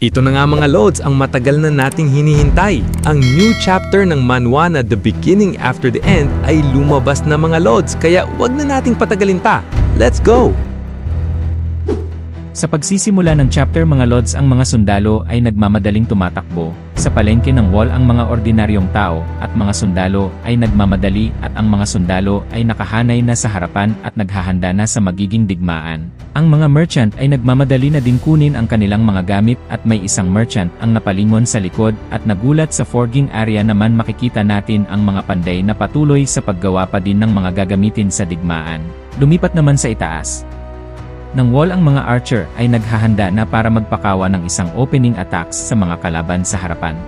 Ito na nga mga Lods ang matagal na nating hinihintay. Ang new chapter ng manhwa na The Beginning After the End ay lumabas na mga Lods, kaya wag na nating patagalin pa. Let's go! Sa pagsisimula ng chapter mga Lods, ang mga sundalo ay nagmamadaling tumatakbo. Sa palengke ng wall ang mga ordinaryong tao at mga sundalo ay nagmamadali at ang mga sundalo ay nakahanay na sa harapan at naghahanda na sa magiging digmaan. Ang mga merchant ay nagmamadali na din kunin ang kanilang mga gamit at may isang merchant ang napalingon sa likod at nagulat. Sa forging area naman makikita natin ang mga panday na patuloy sa paggawa pa din ng mga gagamitin sa digmaan. Lumipat naman sa itaas ng wall, ang mga archer ay naghahanda na para magpakawa ng isang opening attacks sa mga kalaban sa harapan.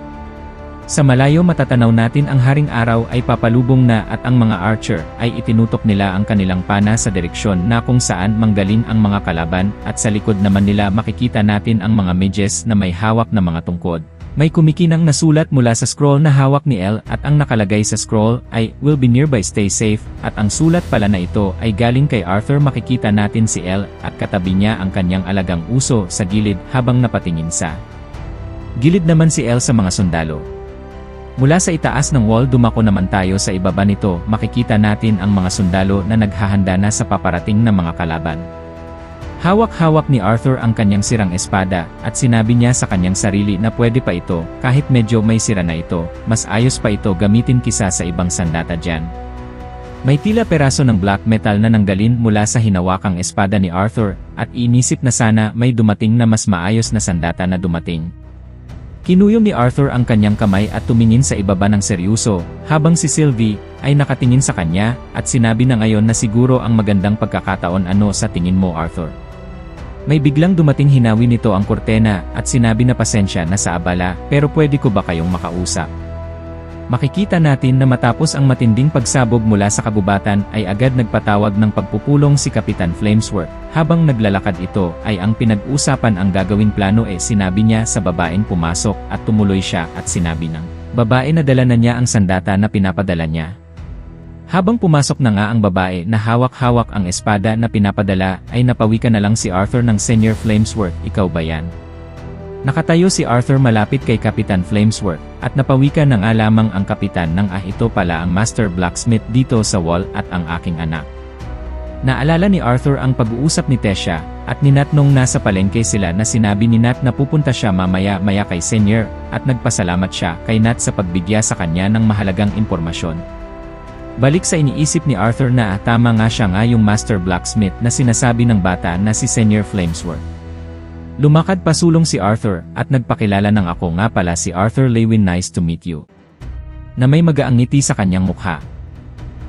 Sa malayo matatanaw natin ang haring araw ay papalubong na at ang mga archer ay itinutok nila ang kanilang pana sa direksyon na kung saan manggaling ang mga kalaban at sa likod naman nila makikita natin ang mga mages na may hawak na mga tungkod. May kumikinang nasulat mula sa scroll na hawak ni El at ang nakalagay sa scroll ay "Will be nearby, stay safe" at ang sulat pala na ito ay galing kay Arthur. Makikita natin si El at katabi niya ang kanyang alagang uso sa gilid habang napatingin sa gilid naman si El sa mga sundalo. Mula sa itaas ng wall dumako naman tayo sa ibaba nito, makikita natin ang mga sundalo na naghahanda na sa paparating na mga kalaban. Hawak-hawak ni Arthur ang kanyang sirang espada at sinabi niya sa kanyang sarili na pwede pa ito, kahit medyo may sira na ito, mas ayos pa ito gamitin kisa sa ibang sandata dyan. May tila peraso ng black metal na nanggalin mula sa hinawakang espada ni Arthur at inisip na sana may dumating na mas maayos na sandata na dumating. Kinuyom ni Arthur ang kanyang kamay at tumingin sa ibaba ng seryoso, habang si Sylvie ay nakatingin sa kanya at sinabi na ngayon na siguro ang magandang pagkakataon. Ano sa tingin mo, Arthur? May biglang dumating, hinawi nito ang kurtena at sinabi na pasensya na sa abala, pero pwede ko ba kayong makausap? Makikita natin na matapos ang matinding pagsabog mula sa kabubatan ay agad nagpatawag ng pagpupulong si Kapitan Flamesworth. Habang naglalakad ito ay ang pinag-usapan ang gagawin plano sinabi niya sa babaeng pumasok at tumuloy siya at sinabi ng babae na dala na niya ang sandata na pinapadala niya. Habang pumasok na nga ang babae na hawak-hawak ang espada na pinapadala ay napawikan na lang si Arthur ng Senior Flamesworth. Ikaw ba yan? Nakatayo si Arthur malapit kay Kapitan Flamesworth at napawikan na nga lamang ang kapitan ng ito pala ang Master Blacksmith dito sa wall at ang aking anak. Naalala ni Arthur ang pag-uusap ni Tesha at ni Nat nung nasa palengke sila na sinabi ni Nat na pupunta siya mamaya-maya kay Senior at nagpasalamat siya kay Nat sa pagbigya sa kanya ng mahalagang impormasyon. Balik sa iniisip ni Arthur na tama nga siya nga yung Master Blacksmith na sinasabi ng bata na si Senior Flamesworth. Lumakad pasulong si Arthur at nagpakilala ng ako nga pala si Arthur Lewin, nice to meet you. Na may magaang ngiti sa kanyang mukha.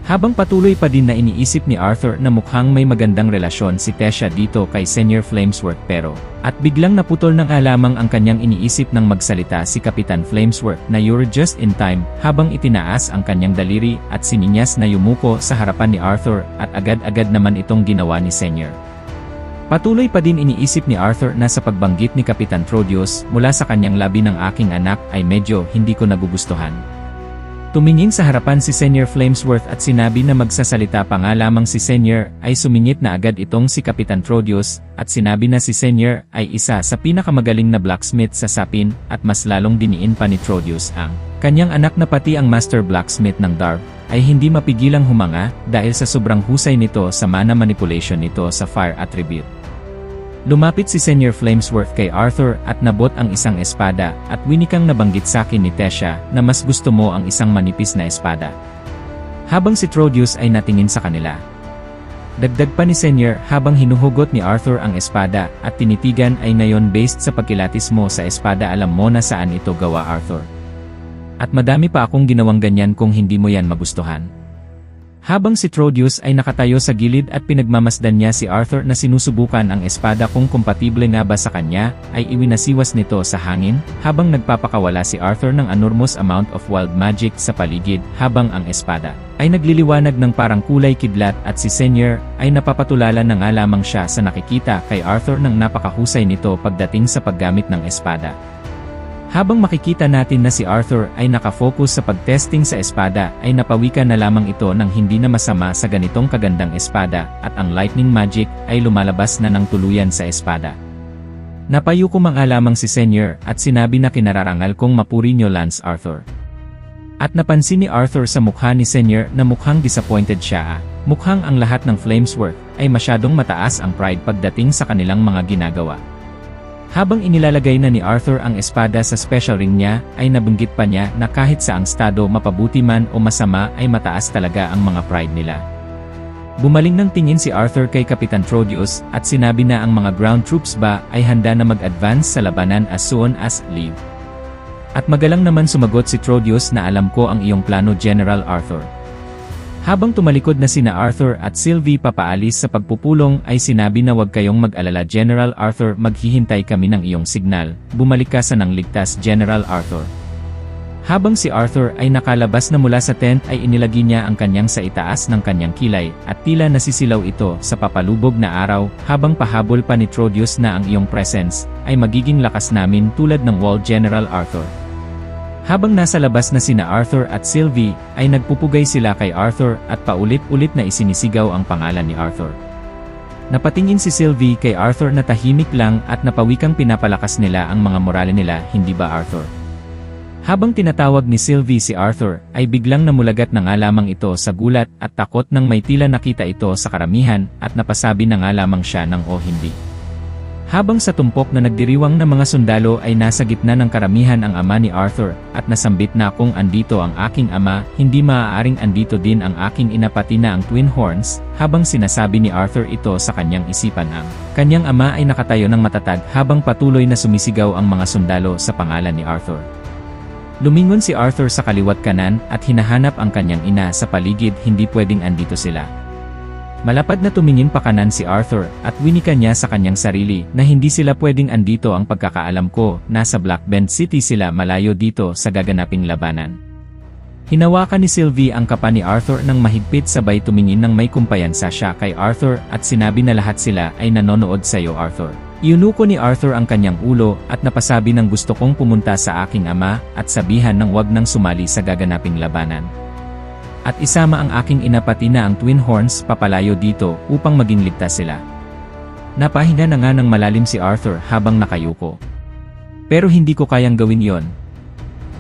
Habang patuloy pa din na iniisip ni Arthur na mukhang may magandang relasyon si Tesha dito kay Senior Flamesworth pero at biglang naputol ng lamang ang kanyang iniisip nang magsalita si Kapitan Flamesworth na "You're just in time" habang itinaas ang kanyang daliri at sininyas na yumuko sa harapan ni Arthur at agad-agad naman itong ginawa ni Senior. Patuloy pa din iniisip ni Arthur na sa pagbanggit ni Kapitan Trodius mula sa kanyang labi ng aking anak ay medyo hindi ko nagugustuhan. Tumingin sa harapan si Senior Flamesworth at sinabi na magsasalita pa nga lamang si Senior ay sumingit na agad itong si Kapitan Trodius at sinabi na si Senior ay isa sa pinakamagaling na blacksmith sa Sapin at mas lalong diniin pa ni Trodius ang kanyang anak na pati ang Master Blacksmith ng Dark ay hindi mapigilang humanga dahil sa sobrang husay nito sa mana manipulation nito sa fire attribute. Lumapit si Senior Flamesworth kay Arthur at nabot ang isang espada at winikang nabanggit sa akin ni Tesha na mas gusto mo ang isang manipis na espada. Habang si Trodius ay natingin sa kanila. Dagdag pa ni Senior habang hinuhugot ni Arthur ang espada at tinitigan ay ngayon based sa pagkilatis mo sa espada alam mo na saan ito gawa, Arthur. At madami pa akong ginawang ganyan kung hindi mo yan magustuhan. Habang si Trodius ay nakatayo sa gilid at pinagmamasdan niya si Arthur na sinusubukan ang espada kung kompatible nga ba sa kanya, ay iwinasiwas nito sa hangin, habang nagpapakawala si Arthur ng enormous amount of wild magic sa paligid, habang ang espada ay nagliliwanag ng parang kulay kidlat at si Senior ay napapatulala na nga lamang siya sa nakikita kay Arthur ng napakahusay nito pagdating sa paggamit ng espada. Habang makikita natin na si Arthur ay nakafocus sa pagtesting sa espada ay napawikan na lamang ito ng hindi na masama sa ganitong kagandang espada at ang lightning magic ay lumalabas na ng tuluyan sa espada. Napayo ko lamang si Senior at sinabi na kinararangal kong mapuri niyo Lance Arthur. At napansin ni Arthur sa mukha ni Senior na mukhang disappointed siya. Mukhang ang lahat ng Flamesworth ay masyadong mataas ang pride pagdating sa kanilang mga ginagawa. Habang inilalagay na ni Arthur ang espada sa special ring niya, ay nabanggit pa niya na kahit sa ang estado mapabuti man o masama ay mataas talaga ang mga pride nila. Bumaling ng tingin si Arthur kay Kapitan Trodius at sinabi na ang mga ground troops ba ay handa na mag-advance sa labanan as soon as leave. At magalang naman sumagot si Trodius na alam ko ang iyong plano General Arthur. Habang tumalikod na sina Arthur at Sylvie papaalis sa pagpupulong ay sinabi na huwag kayong mag-alala General Arthur, maghihintay kami ng iyong signal, bumalik ka sa nang ligtas General Arthur. Habang si Arthur ay nakalabas na mula sa tent ay inilagi niya ang kanyang sa itaas ng kanyang kilay at tila nasisilaw ito sa papalubog na araw habang pahabol pa ni Trodius na ang iyong presence ay magiging lakas namin tulad ng wall General Arthur. Habang nasa labas na sina Arthur at Sylvie ay nagpupugay sila kay Arthur at paulit-ulit na isinisigaw ang pangalan ni Arthur. Napatingin si Sylvie kay Arthur na tahimik lang at napawikang pinapalakas nila ang mga morale nila, hindi ba Arthur? Habang tinatawag ni Sylvie si Arthur, ay biglang namulagat na nga lamang ito sa gulat at takot nang may tila nakita ito sa karamihan at napasabi na nga lamang siya ng o hindi. Habang sa tumpok na nagdiriwang na mga sundalo ay nasa gitna ng karamihan ang ama ni Arthur at nasambit na kung andito ang aking ama, hindi maaaring andito din ang aking ina pati na ang Twin Horns, habang sinasabi ni Arthur ito sa kanyang isipan ang kanyang ama ay nakatayo ng matatag habang patuloy na sumisigaw ang mga sundalo sa pangalan ni Arthur. Lumingon si Arthur sa kaliwat kanan at hinahanap ang kanyang ina sa paligid, hindi pwedeng andito sila. Malapad na tumingin pa kanan si Arthur at winika niya sa kanyang sarili na hindi sila pwedeng andito, ang pagkakaalam ko, nasa Blackbend City sila, malayo dito sa gaganaping labanan. Hinawakan ni Sylvie ang kapa ni Arthur ng mahigpit sabay tumingin ng may kumpiyansa siya kay Arthur at sinabi na lahat sila ay nanonood sa iyo Arthur. Iunuko ni Arthur ang kanyang ulo at napasabi ng gusto kong pumunta sa aking ama at sabihan ng wag nang sumali sa gaganaping labanan. At isama ang aking ina pati na ang Twin Horns papalayo dito upang maging ligtas sila. Napahinga na nga ng malalim si Arthur habang nakayuko. Pero hindi ko kayang gawin yon.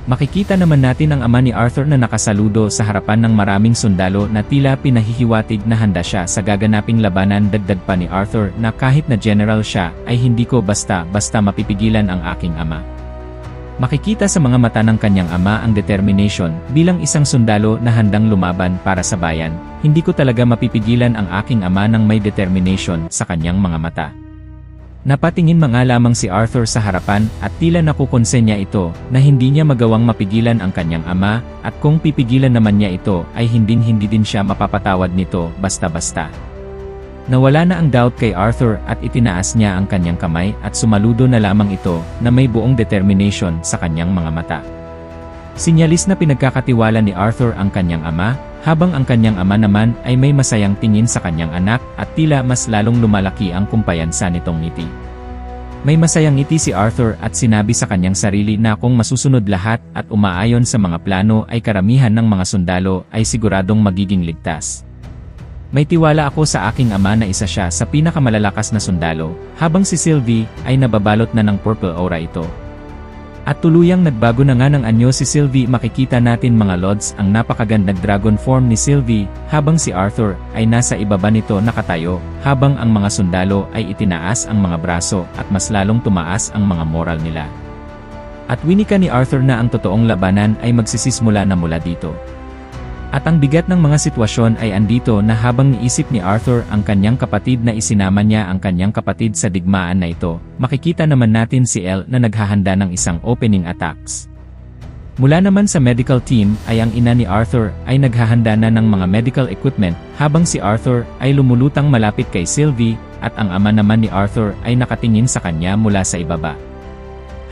Makikita naman natin ang ama ni Arthur na nakasaludo sa harapan ng maraming sundalo na tila pinahihiwatig na handa siya sa gaganaping labanan. Dagdag pa ni Arthur na kahit na general siya ay hindi ko basta mapipigilan ang aking ama. Makikita sa mga mata ng kanyang ama ang determination bilang isang sundalo na handang lumaban para sa bayan. Hindi ko talaga mapipigilan ang aking ama ng may determination sa kanyang mga mata. Napatingin mga lamang si Arthur sa harapan at tila nakukonsenya ito na hindi niya magawang mapigilan ang kanyang ama at kung pipigilan naman niya ito ay hindi din siya mapapatawad nito basta-basta. Nawala na ang doubt kay Arthur at itinaas niya ang kanyang kamay at sumaludo na lamang ito na may buong determination sa kanyang mga mata. Sinyalis na pinagkakatiwala ni Arthur ang kanyang ama, habang ang kanyang ama naman ay may masayang tingin sa kanyang anak at tila mas lalong lumalaki ang kumpiyansa nitong ngiti. May masayang ngiti si Arthur at sinabi sa kanyang sarili na kung masusunod lahat at umaayon sa mga plano ay karamihan ng mga sundalo ay siguradong magiging ligtas. May tiwala ako sa aking ama na isa siya sa pinakamalalakas na sundalo, habang si Sylvie ay nababalot na ng purple aura ito. At tuluyang nagbago na nga ng anyo si Sylvie. Makikita natin mga lords ang napakagandang dragon form ni Sylvie, habang si Arthur ay nasa ibaba nito nakatayo, habang ang mga sundalo ay itinaas ang mga braso at mas lalong tumaas ang mga moral nila. At winika ni Arthur na ang totoong labanan ay magsisimula na mula dito. At ang bigat ng mga sitwasyon ay andito na habang niisip ni Arthur ang kanyang kapatid na isinama niya ang kanyang kapatid sa digmaan na ito, makikita naman natin si Elle na naghahanda ng isang opening attacks. Mula naman sa medical team ay ang ina ni Arthur ay naghahanda na ng mga medical equipment, habang si Arthur ay lumulutang malapit kay Sylvie at ang ama naman ni Arthur ay nakatingin sa kanya mula sa ibaba.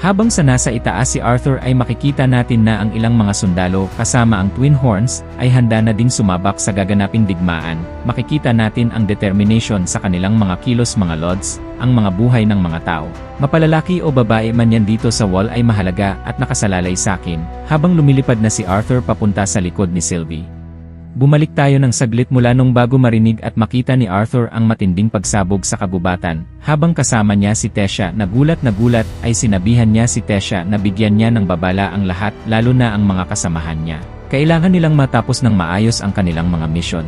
Habang sa nasa itaas si Arthur ay makikita natin na ang ilang mga sundalo kasama ang Twin Horns ay handa na ding sumabak sa gaganaping digmaan. Makikita natin ang determination sa kanilang mga kilos mga lords, ang mga buhay ng mga tao. Mapalalaki o babae man yan dito sa wall ay mahalaga at nakasalalay sa akin, habang lumilipad na si Arthur papunta sa likod ni Sylvie. Bumalik tayo ng saglit mula nung bago marinig at makita ni Arthur ang matinding pagsabog sa kagubatan. Habang kasama niya si Tesha na gulat ay sinabihan niya si Tesha na bigyan niya ng babala ang lahat, lalo na ang mga kasamahan niya. Kailangan nilang matapos ng maayos ang kanilang mga misyon.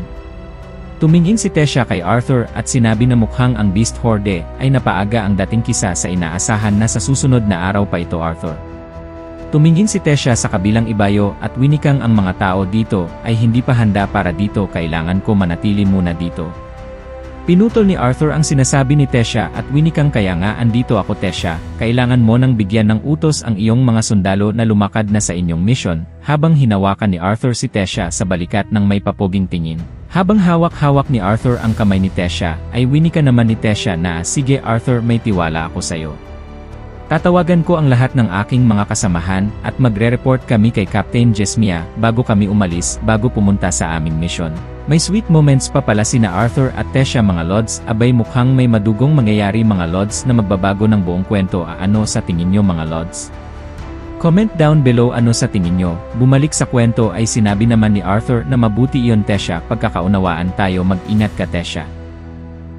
Tumingin si Tesha kay Arthur at sinabi na mukhang ang Beast Horde ay napaaga ang dating kisa sa inaasahan na sa susunod na araw pa ito, Arthur. Tumingin si Tesha sa kabilang ibayo at winikang ang mga tao dito ay hindi pa handa para dito, kailangan ko manatili muna dito. Pinutol ni Arthur ang sinasabi ni Tesha at winikang kaya nga andito ako Tesha, kailangan mo nang bigyan ng utos ang iyong mga sundalo na lumakad na sa inyong mission, habang hinawakan ni Arthur si Tesha sa balikat ng may papoging tingin. Habang hawak-hawak ni Arthur ang kamay ni Tesha, ay winika naman ni Tesha na, sige Arthur, may tiwala ako sa'yo. Tatawagan ko ang lahat ng aking mga kasamahan at magre-report kami kay Captain Jesmia bago kami umalis, bago pumunta sa aming mission. May sweet moments pa pala sina Arthur at Tesha, mga Lods. Abay, mukhang may madugong mangyayari, mga Lods, na magbabago ng buong kwento. Ano sa tingin nyo, mga Lods? Comment down below ano sa tingin nyo. Bumalik sa kwento ay sinabi naman ni Arthur na mabuti iyon Tesha, pagkakaunawaan tayo, mag-ingat ka Tesha.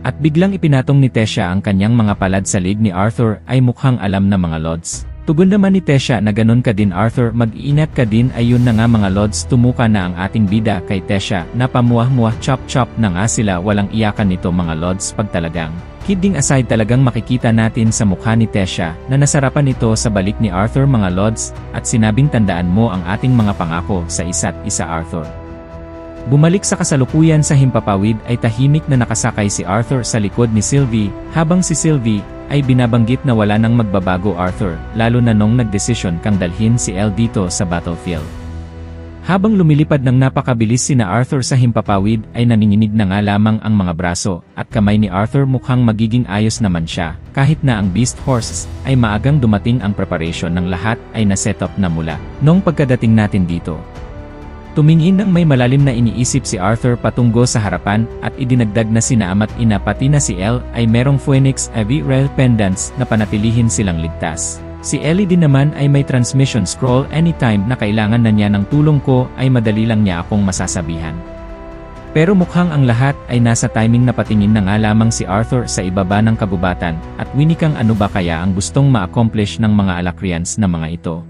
At biglang ipinatong ni Tesha ang kanyang mga palad sa lig ni Arthur, ay mukhang alam na, mga Lods. Tugon naman ni Tesha na ganun ka din Arthur, mag-iingat ka din. Ayun na nga, mga Lods, tumuka na ang ating bida kay Tesha, napamuah-muah, chop-chop na nga sila, walang iyakan nito, mga Lods. Pag talagang kidding aside, talagang makikita natin sa mukha ni Tesha na nasarapan ito sa balik ni Arthur, mga Lods, at sinabing tandaan mo ang ating mga pangako sa isa't isa, Arthur. Bumalik sa kasalukuyan sa himpapawid ay tahimik na nakasakay si Arthur sa likod ni Sylvie, habang si Sylvie ay binabanggit na wala nang magbabago, Arthur, lalo na nung nagdesisyon kang dalhin si Elle dito sa battlefield. Habang lumilipad ng napakabilis sina Arthur sa himpapawid ay naninginig na nga lamang ang mga braso at kamay ni Arthur, mukhang magiging ayos naman siya, kahit na ang Beast Horses ay maagang dumating, ang preparation ng lahat ay na-set up na mula nung pagkadating natin dito. Tumingin ng may malalim na iniisip si Arthur patungo sa harapan at idinagdag na sina ama't ina pati na si Elle ay merong Phoenix Heavy Rail Pendants na panatilihin silang ligtas. Si Ellie din naman ay may transmission scroll, anytime na kailangan na niya ng tulong ko ay madali lang niya akong masasabihan. Pero mukhang ang lahat ay nasa timing na patingin na nga lamang si Arthur sa ibaba ng kagubatan at winikang ano ba kaya ang gustong ma-accomplish ng mga Alacrians na mga ito.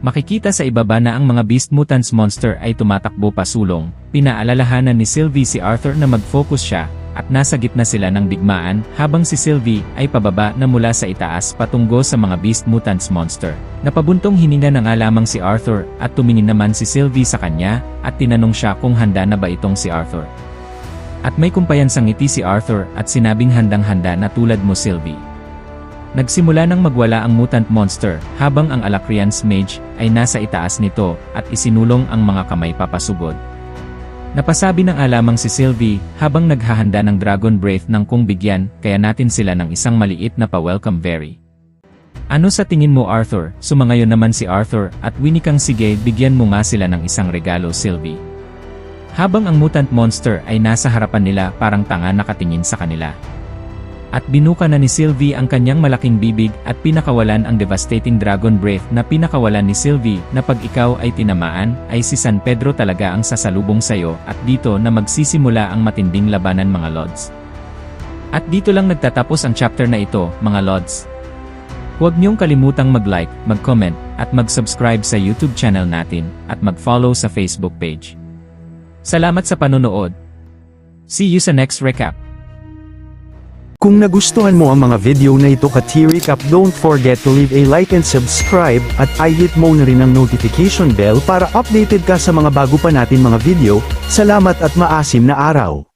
Makikita sa ibaba na ang mga Beast Mutants monster ay tumatakbo pasulong. Pinaalalahanan ni Sylvie si Arthur na mag-focus siya at nasa gitna sila ng digmaan, habang si Sylvie ay pababa na mula sa itaas patungo sa mga Beast Mutants monster. Napabuntong hininga na nga lamang si Arthur at tumingin naman si Sylvie sa kanya at tinanong siya kung handa na ba itong si Arthur. At may kumpayansang ngiti si Arthur at sinabing handang-handa na tulad mo, Sylvie. Nagsimula nang magwala ang mutant monster, habang ang Alacrian's mage ay nasa itaas nito at isinulong ang mga kamay papasugod. Napasabi ng alamang si Sylvie habang naghahanda ng Dragon Breath ng kung bigyan kaya natin sila ng isang maliit na pa-welcome berry. Ano sa tingin mo, Arthur? Sumangayon naman si Arthur at winikang, sige, bigyan mo nga sila ng isang regalo, Sylvie. Habang ang mutant monster ay nasa harapan nila, parang tanga nakatingin sa kanila. At binuka na ni Sylvie ang kanyang malaking bibig at pinakawalan ang devastating Dragon Breath na pinakawalan ni Sylvie na pag ikaw ay tinamaan, ay si San Pedro talaga ang sasalubong sayo at dito na magsisimula ang matinding labanan, mga Lods. At dito lang nagtatapos ang chapter na ito, mga Lods. Huwag niyong kalimutang mag-like, mag-comment, at mag-subscribe sa YouTube channel natin at mag-follow sa Facebook page. Salamat sa panonood. See you sa next recap. Kung nagustuhan mo ang mga video na ito ka-T-Recap, don't forget to leave a like and subscribe at i-hit mo na rin ang notification bell para updated ka sa mga bago pa natin mga video. Salamat at maasim na araw!